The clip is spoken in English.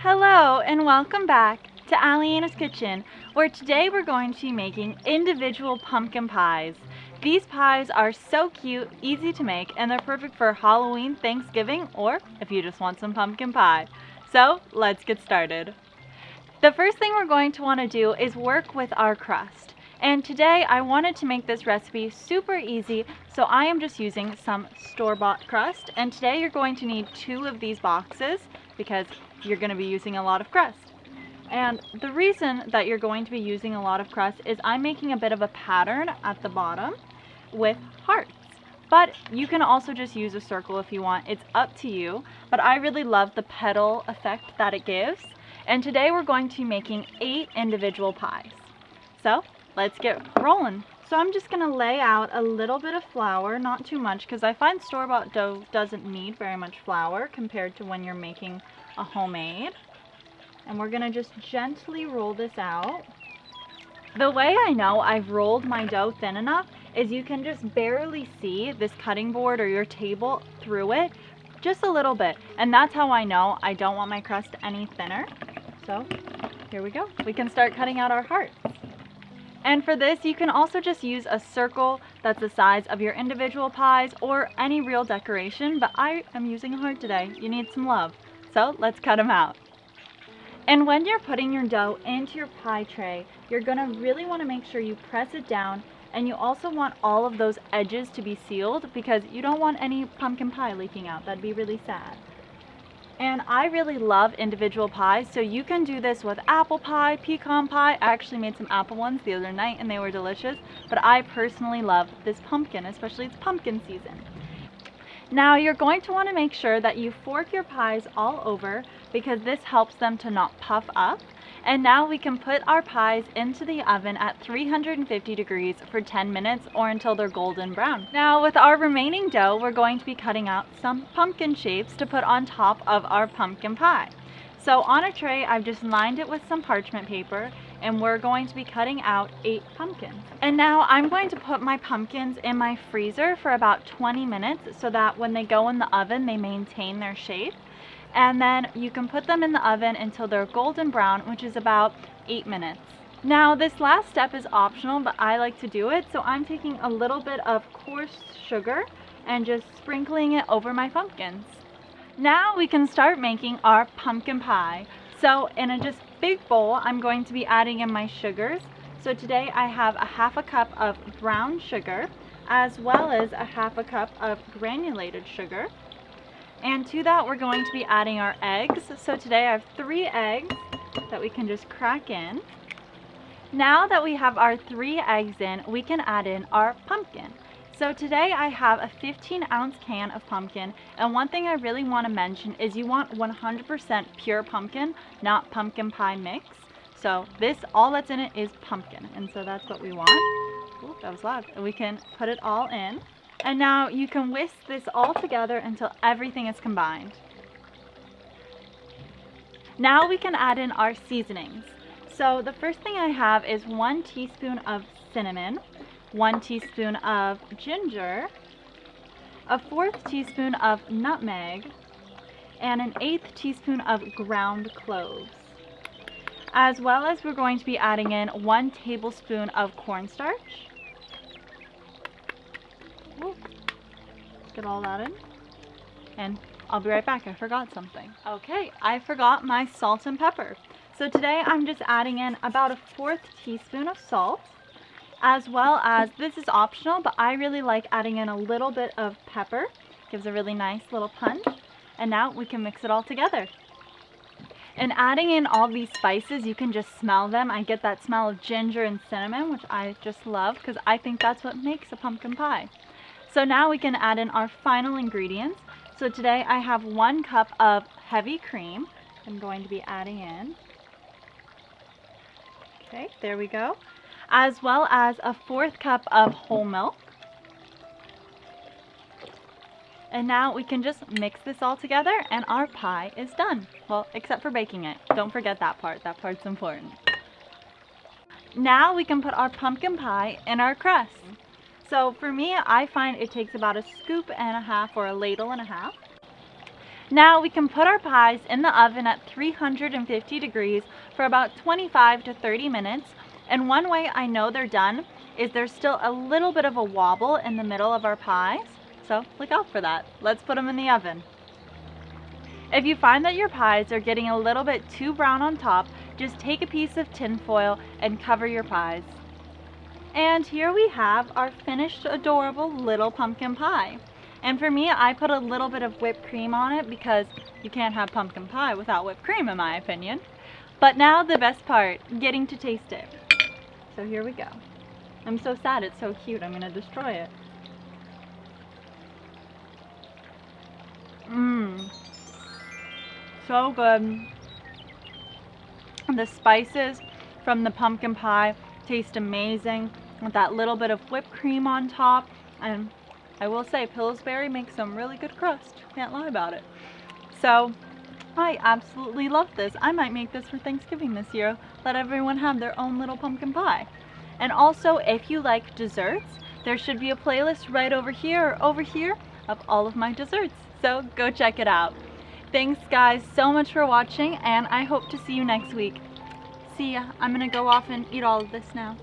Hello and welcome back to Alyena's Kitchen, where today we're going to be making individual pumpkin pies. These pies are so cute, easy to make, and they're perfect for Halloween, Thanksgiving, or if you just want some pumpkin pie. So let's get started. The first thing we're going to want to do is work with our crust. And today I wanted to make this recipe super easy, so I am just using some store-bought crust. And today you're going to need 2 of these boxes because you're going to be using a lot of crust. And the reason that you're going to be using a lot of crust is I'm making a bit of a pattern at the bottom with hearts. But you can also just use a circle if you want. It's up to you. But I really love the petal effect that it gives. And today we're going to be making 8 individual pies. So let's get rolling. So I'm just going to lay out a little bit of flour, not too much, because I find store-bought dough doesn't need very much flour compared to when you're making a homemade. And we're going to just gently roll this out. The way I know I've rolled my dough thin enough is you can just barely see this cutting board or your table through it, just a little bit. And that's how I know I don't want my crust any thinner. So here we go. We can start cutting out our hearts. And for this, you can also just use a circle that's the size of your individual pies or any real decoration, but I am using a heart today. You need some love. So let's cut them out. And when you're putting your dough into your pie tray, you're gonna really wanna make sure you press it down, and you also want all of those edges to be sealed because you don't want any pumpkin pie leaking out. That'd be really sad. And I really love individual pies, so you can do this with apple pie, pecan pie. I actually made some apple ones the other night and they were delicious, but I personally love this pumpkin, especially it's pumpkin season. Now you're going to want to make sure that you fork your pies all over because this helps them to not puff up. And now we can put our pies into the oven at 350 degrees for 10 minutes or until they're golden brown. Now with our remaining dough, we're going to be cutting out some pumpkin shapes to put on top of our pumpkin pie. So on a tray, I've just lined it with some parchment paper, and we're going to be cutting out 8 pumpkins. And now I'm going to put my pumpkins in my freezer for about 20 minutes so that when they go in the oven, they maintain their shape. And then you can put them in the oven until they're golden brown, which is about 8 minutes. Now this last step is optional, but I like to do it, so I'm taking a little bit of coarse sugar and just sprinkling it over my pumpkins. Now we can start making our pumpkin pie. So in a just big bowl, I'm going to be adding in my sugars. So today I have a half a cup of brown sugar, as well as a half a cup of granulated sugar. And to that, we're going to be adding our eggs. So today I have 3 eggs that we can just crack in. Now that we have our 3 eggs in, we can add in our pumpkin. So today I have a 15-ounce can of pumpkin, and one thing I really want to mention is you want 100% pure pumpkin, not pumpkin pie mix. So this, all that's in it is pumpkin, and so that's what we want. Ooh, that was loud. And we can put it all in. And now you can whisk this all together until everything is combined. Now we can add in our seasonings. So the first thing I have is 1 teaspoon of cinnamon, 1 teaspoon of ginger, a 4th teaspoon of nutmeg, and an 1/8 teaspoon of ground cloves. As well as we're going to be adding in 1 tablespoon of cornstarch. Ooh, let's get all that in. And I'll be right back, I forgot something. Okay, I forgot my salt and pepper. So today I'm just adding in about a 1/4 teaspoon of salt, as well as, this is optional, but I really like adding in a little bit of pepper. Gives a really nice little punch. And now we can mix it all together. And adding in all these spices, you can just smell them. I get that smell of ginger and cinnamon, which I just love because I think that's what makes a pumpkin pie. So now we can add in our final ingredients. So today I have 1 cup of heavy cream I'm going to be adding in. Okay, there we go. As well as a 1/4 cup of whole milk. And now we can just mix this all together and our pie is done. Well, except for baking it. Don't forget that part. That part's important. Now we can put our pumpkin pie in our crust. So for me, I find it takes about a scoop and a half or a ladle and a half. Now we can put our pies in the oven at 350 degrees for about 25 to 30 minutes. And one way I know they're done is there's still a little bit of a wobble in the middle of our pies. So look out for that. Let's put them in the oven. If you find that your pies are getting a little bit too brown on top, just take a piece of tin foil and cover your pies. And here we have our finished adorable little pumpkin pie. And for me, I put a little bit of whipped cream on it because you can't have pumpkin pie without whipped cream in my opinion. But now the best part, getting to taste it. So here we go. I'm so sad, it's so cute, I'm gonna destroy it. So good. The spices from the pumpkin pie taste amazing with that little bit of whipped cream on top. And I will say, Pillsbury makes some really good crust. Can't lie about it. So, I absolutely love this. I might make this for Thanksgiving this year. Let everyone have their own little pumpkin pie. And also, if you like desserts, there should be a playlist right over here or over here of all of my desserts. So, go check it out. Thanks guys so much for watching, and I hope to see you next week. See ya. I'm gonna go off and eat all of this now.